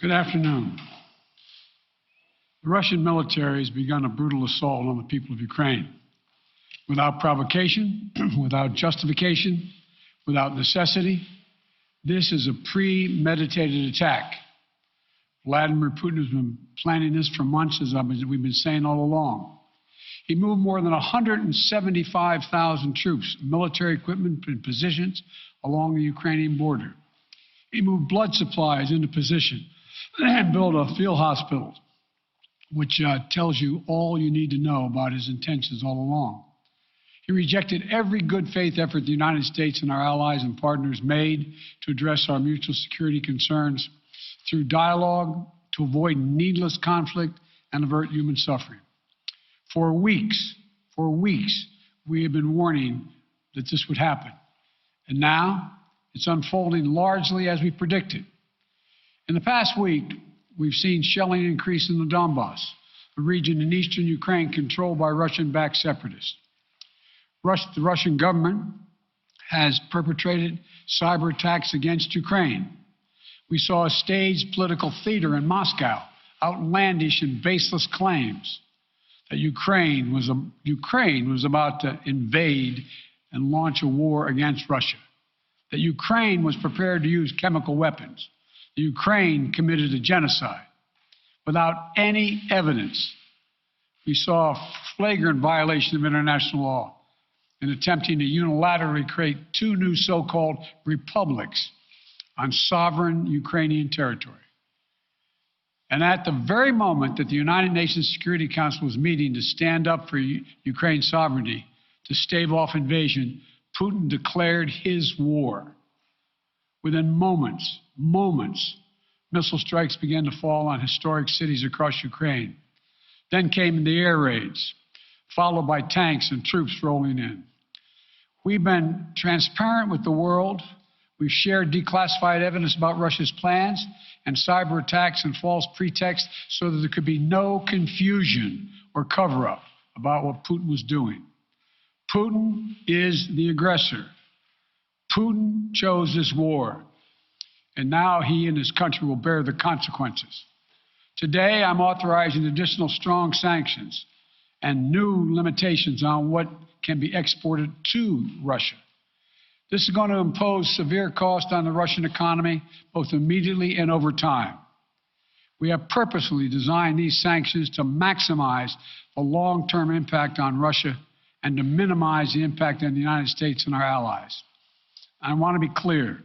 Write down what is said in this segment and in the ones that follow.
Good afternoon. The Russian military has begun a brutal assault on the people of Ukraine. Without provocation, without justification, without necessity, this is a premeditated attack. Vladimir Putin has been planning this for months, as we've been saying all along. He moved more than 175,000 troops, military equipment, and positions along the Ukrainian border. He moved blood supplies into position and built a field hospital, which tells you all you need to know about his intentions all along. He rejected every good faith effort the United States and our allies and partners made to address our mutual security concerns through dialogue to avoid needless conflict and avert human suffering. For weeks, we have been warning that this would happen. And now it's unfolding largely as we predicted. In the past week, we've seen shelling increase in the Donbass, a region in eastern Ukraine controlled by Russian-backed separatists. The Russian government has perpetrated cyber attacks against Ukraine. We saw a staged political theater in Moscow, outlandish and baseless claims that Ukraine was about to invade and launch a war against Russia, that Ukraine was prepared to use chemical weapons, that Ukraine committed a genocide. Without any evidence, we saw a flagrant violation of international law in attempting to unilaterally create two new so-called republics on sovereign Ukrainian territory. And at the very moment that the United Nations Security Council was meeting to stand up for Ukraine's sovereignty, to stave off invasion, Putin declared his war. Within moments, missile strikes began to fall on historic cities across Ukraine. Then came the air raids, followed by tanks and troops rolling in. We've been transparent with the world. We've shared declassified evidence about Russia's plans and cyber attacks and false pretexts so that there could be no confusion or cover-up about what Putin was doing. Putin is the aggressor. Putin chose this war, and now he and his country will bear the consequences. Today, I'm authorizing additional strong sanctions and new limitations on what can be exported to Russia. This is going to impose severe cost on the Russian economy, both immediately and over time. We have purposely designed these sanctions to maximize the long-term impact on Russia and to minimize the impact on the United States and our allies. I want to be clear,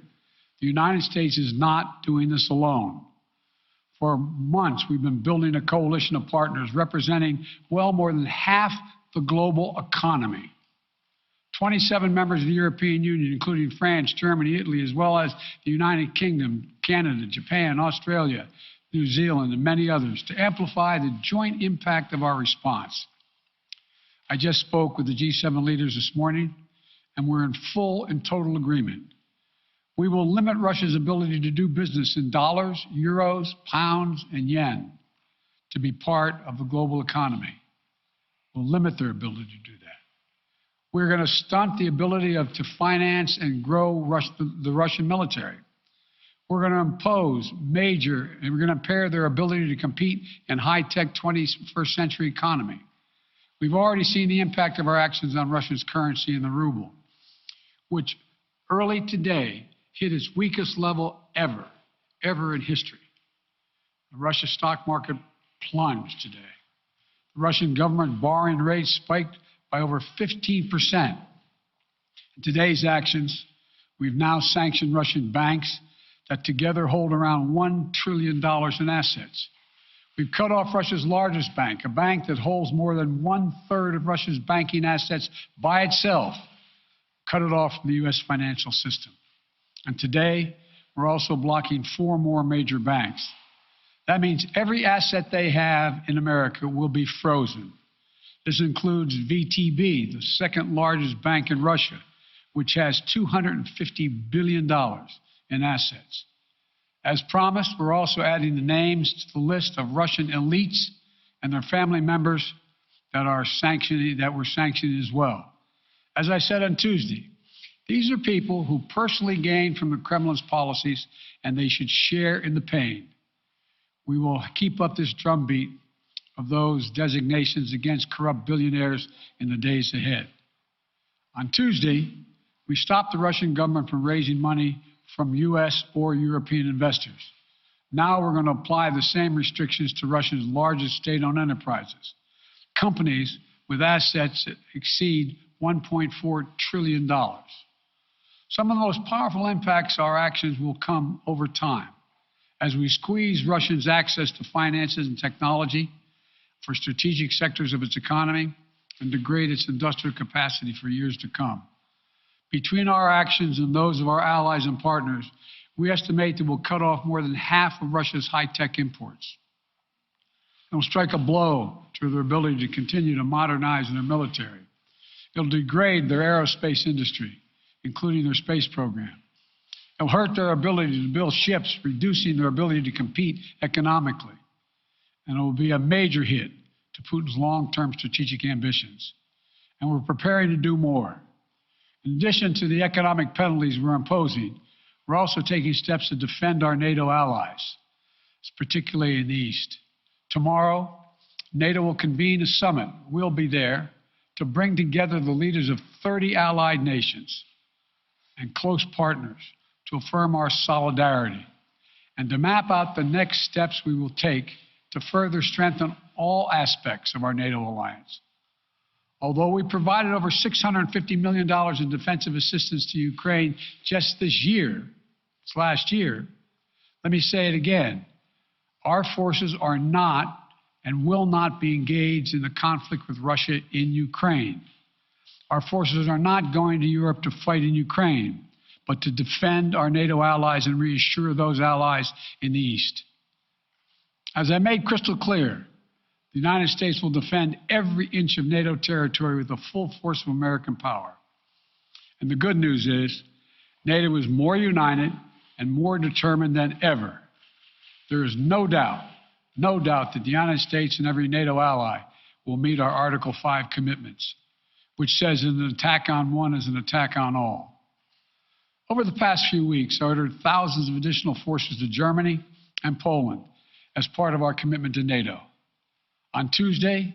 the United States is not doing this alone. For months, we've been building a coalition of partners representing well more than half the global economy. 27 members of the European Union, including France, Germany, Italy, as well as the United Kingdom, Canada, Japan, Australia, New Zealand, and many others, to amplify the joint impact of our response. I just spoke with the G7 leaders this morning, and we're in full and total agreement. We will limit Russia's ability to do business in dollars, euros, pounds, and yen to be part of the global economy. We'll limit their ability to do that. We're going to stunt the ability to finance and grow the Russian military. We're going to impose and we're going to impair their ability to compete in high-tech 21st century economy. We've already seen the impact of our actions on Russia's currency and the ruble, which early today hit its weakest level ever in history. The Russia stock market plunged today. The Russian government borrowing rate spiked by over 15%. In today's actions, we've now sanctioned Russian banks that together hold around $1 trillion in assets. We've cut off Russia's largest bank, a bank that holds more than 1/3 of Russia's banking assets by itself, cut it off from the U.S. financial system. And today, we're also blocking 4 more major banks. That means every asset they have in America will be frozen. This includes VTB, the second largest bank in Russia, which has $250 billion in assets. As promised, we're also adding the names to the list of Russian elites and their family members that we're sanctioning as well. As I said on Tuesday, these are people who personally gain from the Kremlin's policies, and they should share in the pain. We will keep up this drumbeat of those designations against corrupt billionaires in the days ahead. On Tuesday, we stopped the Russian government from raising money from U.S. or European investors. Now we're going to apply the same restrictions to Russia's largest state-owned enterprises, companies with assets that exceed $1.4 trillion. Some of the most powerful impacts of our actions will come over time as we squeeze Russia's access to finances and technology for strategic sectors of its economy and degrade its industrial capacity for years to come. Between our actions and those of our allies and partners, we estimate that we'll cut off more than half of Russia's high-tech imports. It will strike a blow to their ability to continue to modernize their military. It'll degrade their aerospace industry, including their space program. It'll hurt their ability to build ships, reducing their ability to compete economically. And it will be a major hit to Putin's long-term strategic ambitions. And we're preparing to do more. In addition to the economic penalties we're imposing, we're also taking steps to defend our NATO allies, particularly in the East. Tomorrow, NATO will convene a summit. We'll be there to bring together the leaders of 30 allied nations and close partners to affirm our solidarity and to map out the next steps we will take to further strengthen all aspects of our NATO alliance. Although we provided over $650 million in defensive assistance to Ukraine just this last year, let me say it again. Our forces are not and will not be engaged in the conflict with Russia in Ukraine. Our forces are not going to Europe to fight in Ukraine, but to defend our NATO allies and reassure those allies in the East. As I made crystal clear, the United States will defend every inch of NATO territory with the full force of American power. And the good news is, NATO is more united and more determined than ever. There is no doubt that the United States and every NATO ally will meet our Article 5 commitments, which says an attack on one is an attack on all. Over the past few weeks, I ordered thousands of additional forces to Germany and Poland as part of our commitment to NATO. On Tuesday,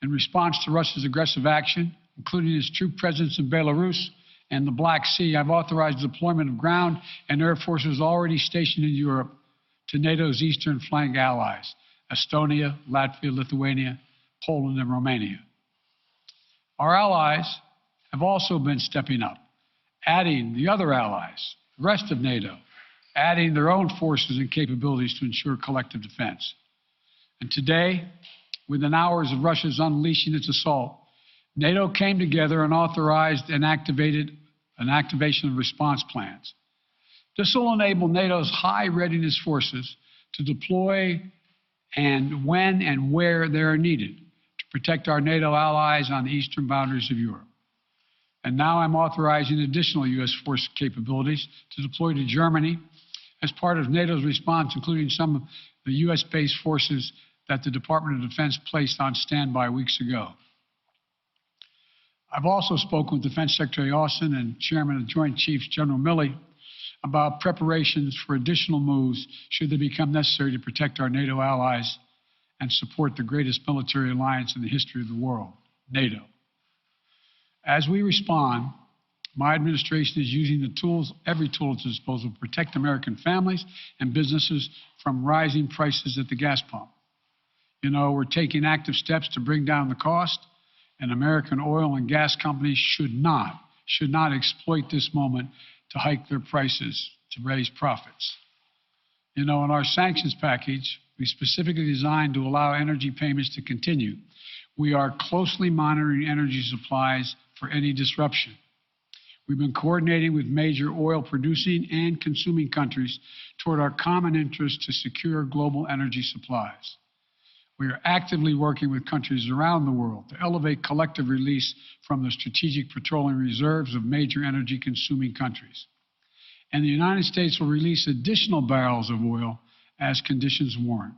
in response to Russia's aggressive action, including its troop presence in Belarus and the Black Sea, I've authorized the deployment of ground and air forces already stationed in Europe to NATO's eastern flank allies, Estonia, Latvia, Lithuania, Poland, and Romania. Our allies have also been stepping up, adding the other allies, the rest of NATO, adding their own forces and capabilities to ensure collective defense. And today, within hours of Russia's unleashing its assault, NATO came together and authorized an activation of response plans. This will enable NATO's high readiness forces to deploy and when and where they are needed to protect our NATO allies on the eastern boundaries of Europe. And now I'm authorizing additional U.S. force capabilities to deploy to Germany as part of NATO's response, including some of the U.S.-based forces that the Department of Defense placed on standby weeks ago. I've also spoken with Defense Secretary Austin and Chairman of Joint Chiefs General Milley about preparations for additional moves should they become necessary to protect our NATO allies and support the greatest military alliance in the history of the world, NATO. As we respond, my administration is using the tools, every tool at its disposal to protect American families and businesses from rising prices at the gas pump. You know, we're taking active steps to bring down the cost, and American oil and gas companies should not exploit this moment to hike their prices to raise profits. You know, in our sanctions package, we specifically designed to allow energy payments to continue. We are closely monitoring energy supplies for any disruption. We've been coordinating with major oil producing and consuming countries toward our common interest to secure global energy supplies. We are actively working with countries around the world to elevate collective release from the strategic petroleum reserves of major energy consuming countries. And the United States will release additional barrels of oil as conditions warrant.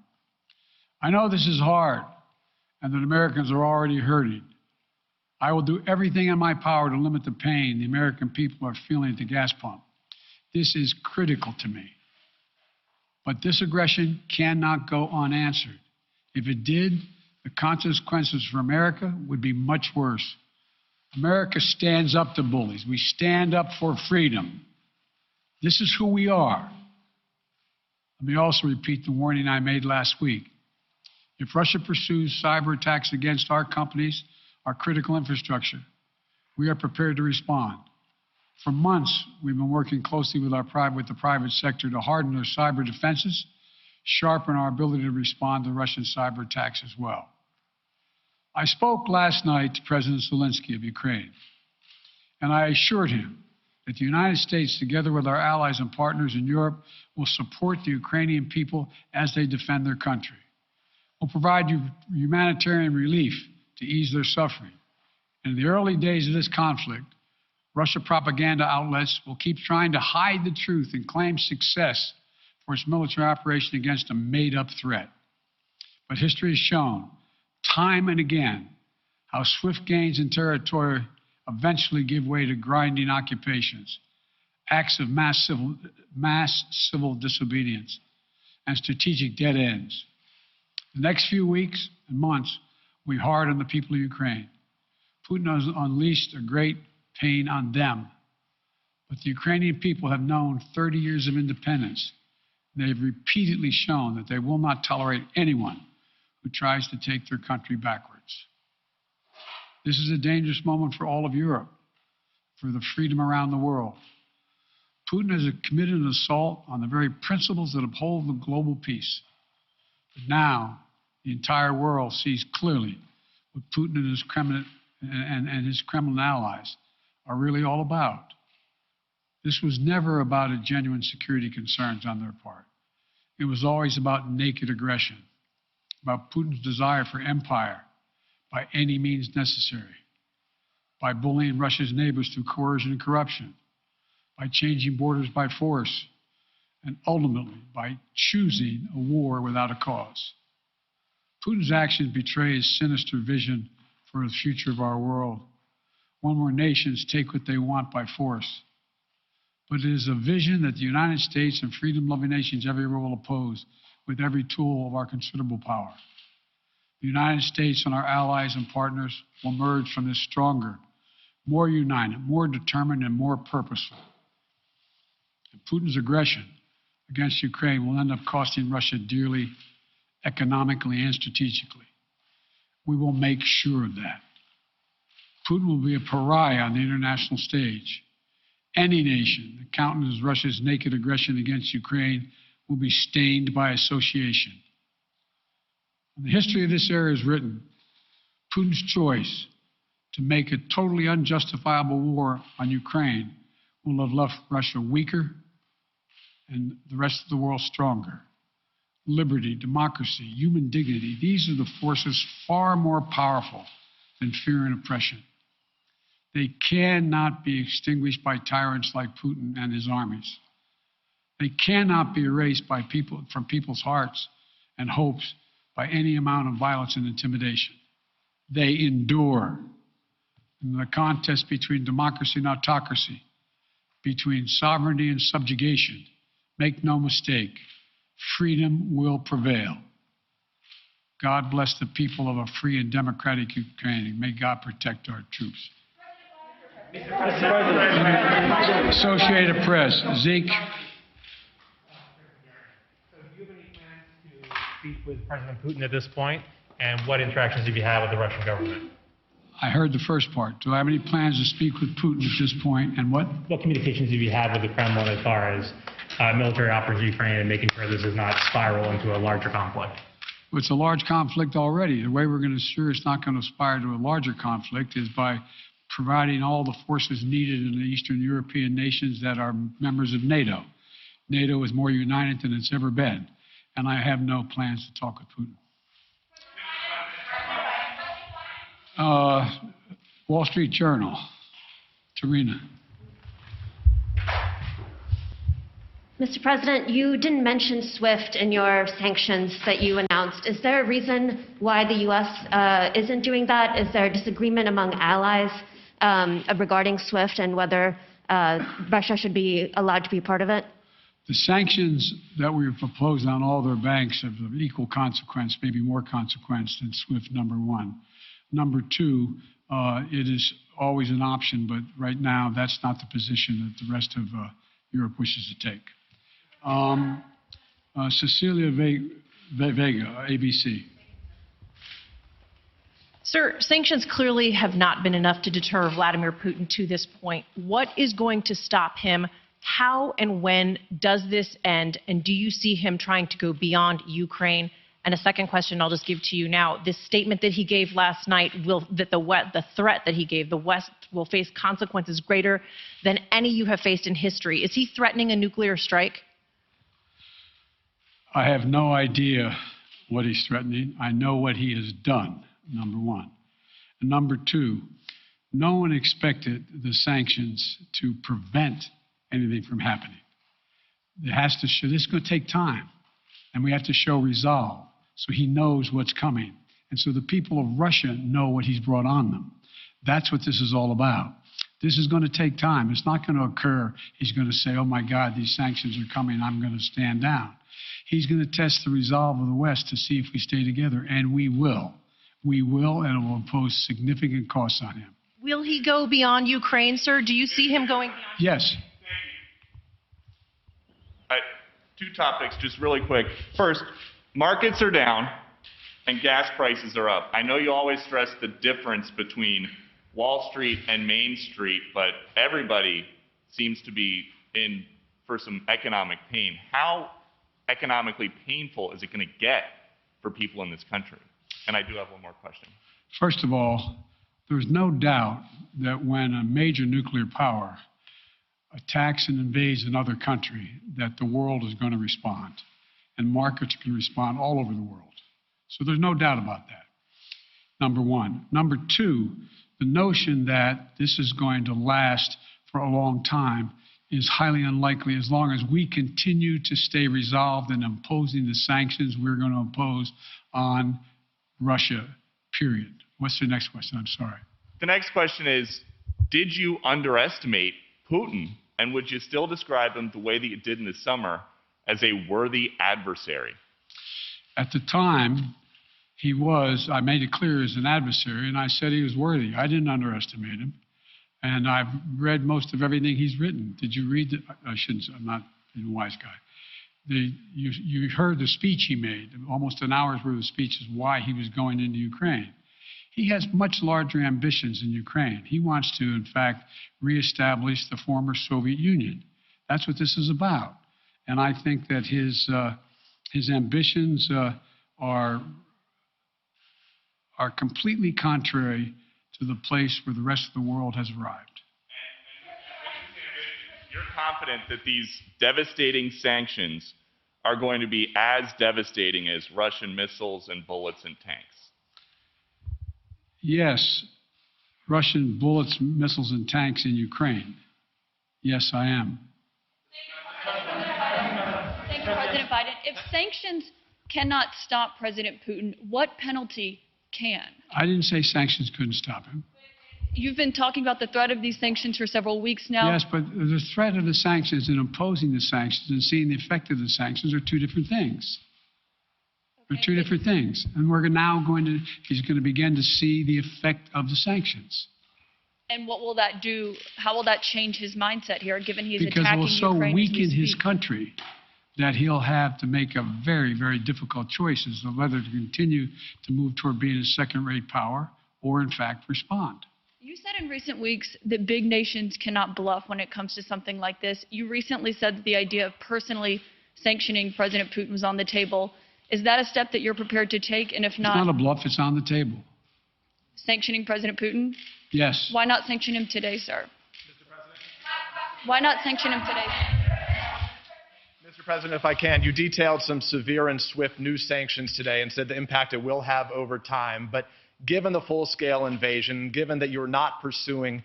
I know this is hard and that Americans are already hurting. I will do everything in my power to limit the pain the American people are feeling at the gas pump. This is critical to me. But this aggression cannot go unanswered. If it did, the consequences for America would be much worse. America stands up to bullies. We stand up for freedom. This is who we are. Let me also repeat the warning I made last week. If Russia pursues cyber attacks against our companies, our critical infrastructure, we are prepared to respond. For months, we've been working closely with the private sector to harden their cyber defenses, sharpen our ability to respond to Russian cyber attacks as well. I spoke last night to President Zelensky of Ukraine, and I assured him that the United States, together with our allies and partners in Europe, will support the Ukrainian people as they defend their country. We'll provide humanitarian relief to ease their suffering. And in the early days of this conflict, Russia propaganda outlets will keep trying to hide the truth and claim success for its military operation against a made-up threat. But history has shown, time and again, how swift gains in territory eventually give way to grinding occupations, acts of mass civil disobedience, and strategic dead ends. The next few weeks and months will be hard on the people of Ukraine. Putin has unleashed a great pain on them, but the Ukrainian people have known 30 years of independence. They have repeatedly shown that they will not tolerate anyone who tries to take their country backwards. This is a dangerous moment for all of Europe, for the freedom around the world. Putin has committed an assault on the very principles that uphold the global peace. But now, the entire world sees clearly what Putin and his Kremlin allies are really all about. This was never about a genuine security concerns on their part. It was always about naked aggression, about Putin's desire for empire by any means necessary, by bullying Russia's neighbors through coercion and corruption, by changing borders by force, and ultimately by choosing a war without a cause. Putin's actions betray his sinister vision for the future of our world, one where nations take what they want by force. But it is a vision that the United States and freedom-loving nations everywhere will oppose with every tool of our considerable power. The United States and our allies and partners will emerge from this stronger, more united, more determined, and more purposeful. And Putin's aggression against Ukraine will end up costing Russia dearly, economically and strategically. We will make sure of that. Putin will be a pariah on the international stage. Any nation that countenances Russia's naked aggression against Ukraine will be stained by association. When the history of this era is written, Putin's choice to make a totally unjustifiable war on Ukraine will have left Russia weaker and the rest of the world stronger. Liberty, democracy, human dignity, these are the forces far more powerful than fear and oppression. They cannot be extinguished by tyrants like Putin and his armies. They cannot be erased from people's hearts and hopes by any amount of violence and intimidation. They endure. In the contest between democracy and autocracy, between sovereignty and subjugation, make no mistake, freedom will prevail. God bless the people of a free and democratic Ukraine. May God protect our troops. Associated Press, Zeke. So do you have any plans to speak with President Putin at this point? And what interactions have you had with the Russian government? I heard the first part. Do I have any plans to speak with Putin at this point? And what? What communications have you had with the Kremlin as far as military operations in Ukraine and making sure this does not spiral into a larger conflict? Well, it's a large conflict already. The way we're going to ensure it's not going to spiral to a larger conflict is by providing all the forces needed in the Eastern European nations that are members of NATO. NATO is more united than it's ever been, and I have no plans to talk with Putin. Wall Street Journal, Tarina. Mr. President, you didn't mention SWIFT in your sanctions that you announced. Is there a reason why the U.S. Isn't doing that? Is there a disagreement among allies regarding SWIFT and whether Russia should be allowed to be part of it? The sanctions that we have proposed on all their banks have of equal consequence, maybe more consequence than SWIFT, number one. Number two, it is always an option, but right now that's not the position that the rest of Europe wishes to take. Cecilia Vega, ABC. Sir, sanctions clearly have not been enough to deter Vladimir Putin to this point. What is going to stop him? How and when does this end? And do you see him trying to go beyond Ukraine? And a second question I'll just give to you now. This statement that he gave last night, the threat that he gave, the West will face consequences greater than any you have faced in history. Is he threatening a nuclear strike? I have no idea what he's threatening. I know what he has done, number one. And number two, no one expected the sanctions to prevent anything from happening. It has to show, this is going to take time, and we have to show resolve so he knows what's coming. And so the people of Russia know what he's brought on them. That's what this is all about. This is going to take time. It's not going to occur. He's going to say, oh my God, these sanctions are coming, I'm going to stand down. He's going to test the resolve of the West to see if we stay together, and we will. We will, and it will impose significant costs on him. Will he go beyond Ukraine, sir? Do you see him going beyond? Yes. Two topics, just really quick. First, markets are down and gas prices are up. I know you always stress the difference between Wall Street and Main Street, but everybody seems to be in for some economic pain. How economically painful is it going to get for people in this country? And I do have one more question. First of all, there's no doubt that when a major nuclear power attacks and invades another country, that the world is going to respond, and markets can respond all over the world. So there's no doubt about that, number one. Number two, the notion that this is going to last for a long time is highly unlikely as long as we continue to stay resolved in imposing the sanctions we're going to impose on Russia, period. What's the next question? I'm sorry. The next question is, did you underestimate Putin, and would you still describe him the way that you did in the summer as a worthy adversary? At the time, he was, I made it clear, as an adversary, and I said he was worthy. I didn't underestimate him. And I've read most of everything he's written. Did you read it? I shouldn't say, I'm not a wise guy. You heard the speech he made, almost an hour's worth of speeches, why he was going into Ukraine. He has much larger ambitions in Ukraine. He wants to, in fact, reestablish the former Soviet Union. That's what this is about. And I think that his ambitions are completely contrary to the place where the rest of the world has arrived. You're confident that these devastating sanctions are going to be as devastating as Russian missiles and bullets and tanks? Yes, Russian bullets, missiles, and tanks in Ukraine. Yes, I am. Thank you, President Biden. If sanctions cannot stop President Putin, what penalty can? I didn't say sanctions couldn't stop him. You've been talking about the threat of these sanctions for several weeks now. Yes, but the threat of the sanctions and imposing the sanctions and seeing the effect of the sanctions are two different things. They're two different things. And he's going to begin to see the effect of the sanctions. And what will that do? How will that change his mindset here, given he's because attacking it will so Ukraine weaken his speak? country that he'll have to make a very, very difficult choice as to whether to continue to move toward being a second-rate power or, in fact, respond. You said in recent weeks that big nations cannot bluff when it comes to something like this. You recently said that the idea of personally sanctioning President Putin was on the table. Is that a step that you're prepared to take? And if not, it's not a bluff, it's on the table. Sanctioning President Putin? Yes. Why not sanction him today, sir? Mr. President? Why not sanction him today? Mr. President, if I can, you detailed some severe and swift new sanctions today and said the impact it will have over time. But given the full-scale invasion, given that you're not pursuing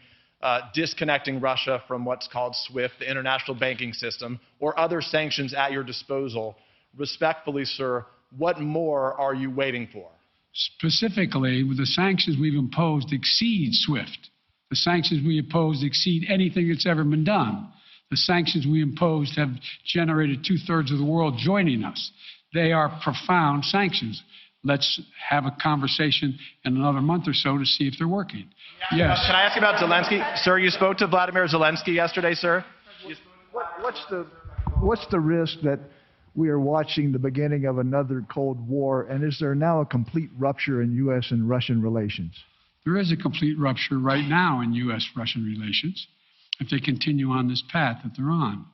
disconnecting Russia from what's called SWIFT, the international banking system, or other sanctions at your disposal, respectfully, sir, what more are you waiting for? Specifically, the sanctions we've imposed exceed SWIFT. The sanctions we imposed exceed anything that's ever been done. The sanctions we imposed have generated 2/3 of the world joining us. They are profound sanctions. Let's have a conversation in another month or so to see if they're working. Yes. Can I ask you about Zelensky? Sir, you spoke to Vladimir Zelensky yesterday, sir? What's the risk that we are watching the beginning of another Cold War, and is there now a complete rupture in U.S. and Russian relations? There is a complete rupture right now in U.S.-Russian relations if they continue on this path that they're on.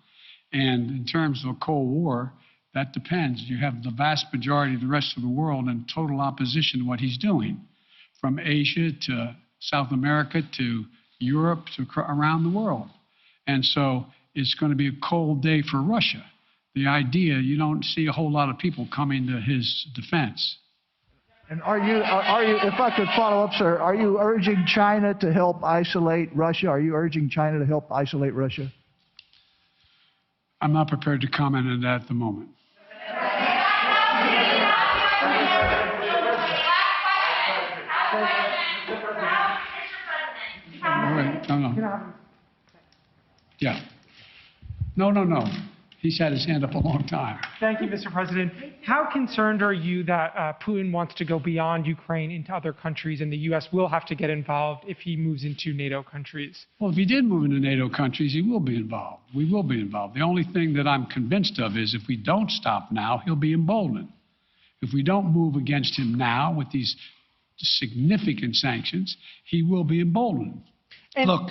And in terms of a Cold War, that depends. You have the vast majority of the rest of the world in total opposition to what he's doing, from Asia to South America to Europe to around the world. And so it's going to be a cold day for Russia. The idea, you don't see a whole lot of people coming to his defense. And are you, if I could follow up, sir, are you urging China to help isolate Russia? Are you urging China to help isolate Russia? I'm not prepared to comment on that at the moment. All right, no. Yeah. No. He's had his hand up a long time. Thank you, Mr. President. How concerned are you that Putin wants to go beyond Ukraine into other countries, and the U.S. will have to get involved if he moves into NATO countries? Well, if he did move into NATO countries, he will be involved. We will be involved. The only thing that I'm convinced of is if we don't stop now, he'll be emboldened. If we don't move against him now with these significant sanctions, he will be emboldened. Look,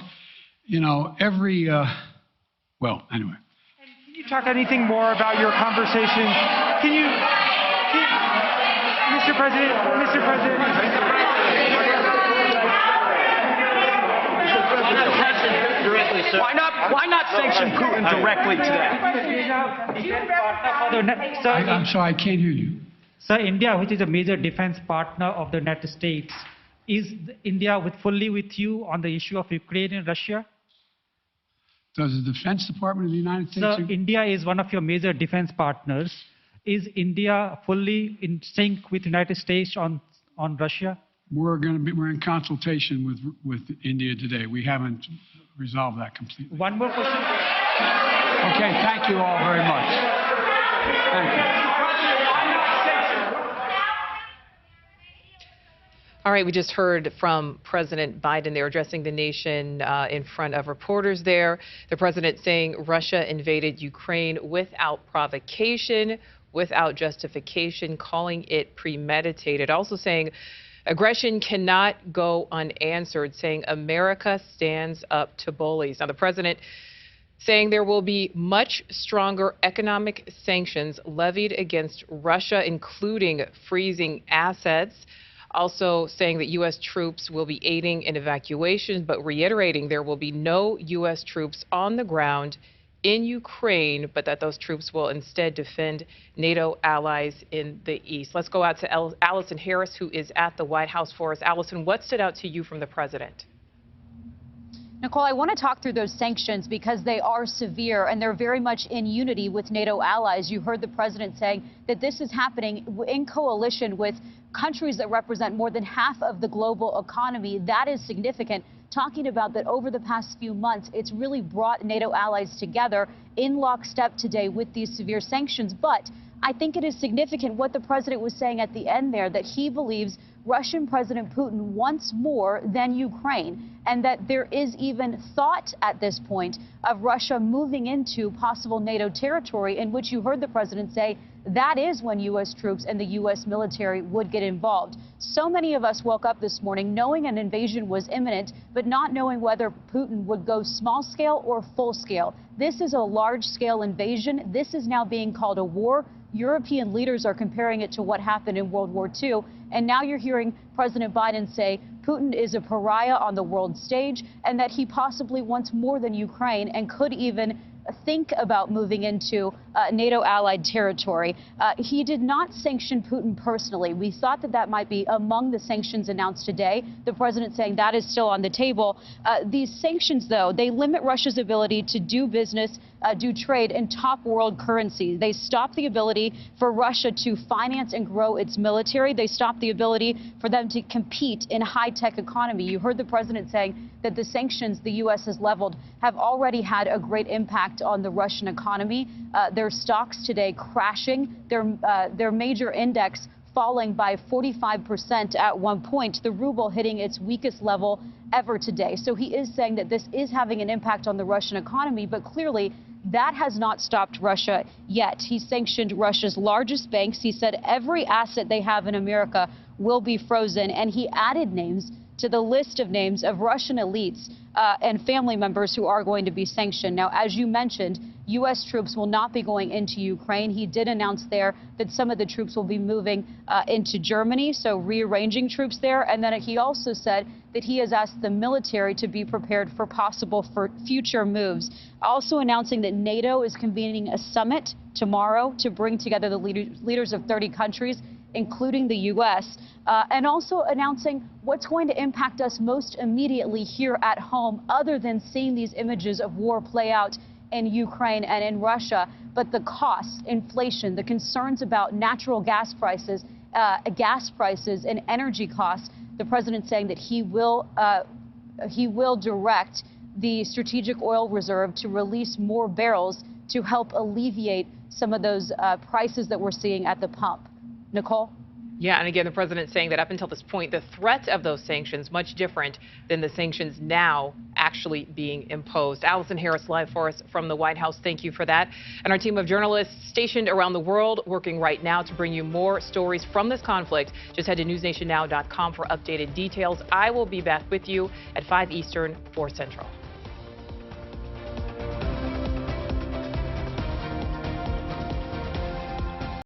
you know, well, anyway. Can you talk anything more about your conversation? Mr. President. Why not sanction Putin directly today? I'm sorry, I can't hear you. Sir, India, which is a major defense partner of the United States, is India fully with you on the issue of Ukraine and Russia? Does the Defense Department of the United States... Sir, India is one of your major defense partners. Is India fully in sync with the United States on Russia? We're in consultation with India today. We haven't resolved that completely. One more question. Okay, thank you all very much. Thank you. All right, we just heard from President Biden. They were addressing the nation in front of reporters there. The president saying Russia invaded Ukraine without provocation, without justification, calling it premeditated. Also saying aggression cannot go unanswered, saying America stands up to bullies. Now, the president saying there will be much stronger economic sanctions levied against Russia, including freezing assets. Also saying that U.S. troops will be aiding in evacuations, but reiterating there will be no U.S. troops on the ground in Ukraine, but that those troops will instead defend NATO allies in the east. Let's go out to Allison Harris, who is at the White House for us. Allison, what stood out to you from the president? Nicole, I want to talk through those sanctions because they are severe and they're very much in unity with NATO allies. You heard the president saying that this is happening in coalition with countries that represent more than half of the global economy. That is significant. Talking about that over the past few months, it's really brought NATO allies together in lockstep today with these severe sanctions. But I think it is significant what the president was saying at the end there, that he believes Russian President Putin wants more than Ukraine, and that there is even thought at this point of Russia moving into possible NATO territory, in which you heard the president say that is when U.S. troops and the U.S. military would get involved. So many of us woke up this morning knowing an invasion was imminent, but not knowing whether Putin would go small scale or full scale. This is a large scale invasion. This is now being called a war. European leaders are comparing it to what happened in World War II. And now you're hearing President Biden say Putin is a pariah on the world stage and that he possibly wants more than Ukraine and could even think about moving into NATO allied territory. He did not sanction Putin personally. We thought that that might be among the sanctions announced today. The president saying that is still on the table. These sanctions, though, they limit Russia's ability to do business, do trade in top world currency. They stop the ability for Russia to finance and grow its military. They stop the ability for them to compete in a high-tech economy. You heard the president saying that the sanctions the U.S. has leveled have already had a great impact impact on the Russian economy. Their stocks today crashing, their major index falling by 45% at one point, the ruble hitting its weakest level ever today. So he is saying that this is having an impact on the Russian economy, but clearly that has not stopped Russia yet. He sanctioned Russia's largest banks. He said every asset they have in America will be frozen, and he added names to the list of names of Russian elites and family members who are going to be sanctioned. Now, as you mentioned, U.S. troops will not be going into Ukraine. He did announce there that some of the troops will be moving into Germany, so rearranging troops there. And then he also said that he has asked the military to be prepared for future moves. Also announcing that NATO is convening a summit tomorrow to bring together the leaders of 30 countries, including the U.S., and also announcing what's going to impact us most immediately here at home, other than seeing these images of war play out in Ukraine and in Russia, but the costs, inflation, the concerns about natural gas prices and energy costs. The president saying that he will direct the Strategic Oil Reserve to release more barrels to help alleviate some of those prices that we're seeing at the pump. Nicole? Yeah, and again, the president saying that up until this point, the threat of those sanctions much different than the sanctions now actually being imposed. Allison Harris live for us from the White House. Thank you for that. And our team of journalists stationed around the world working right now to bring you more stories from this conflict. Just head to newsnationnow.com for updated details. I will be back with you at 5 Eastern, 4 Central.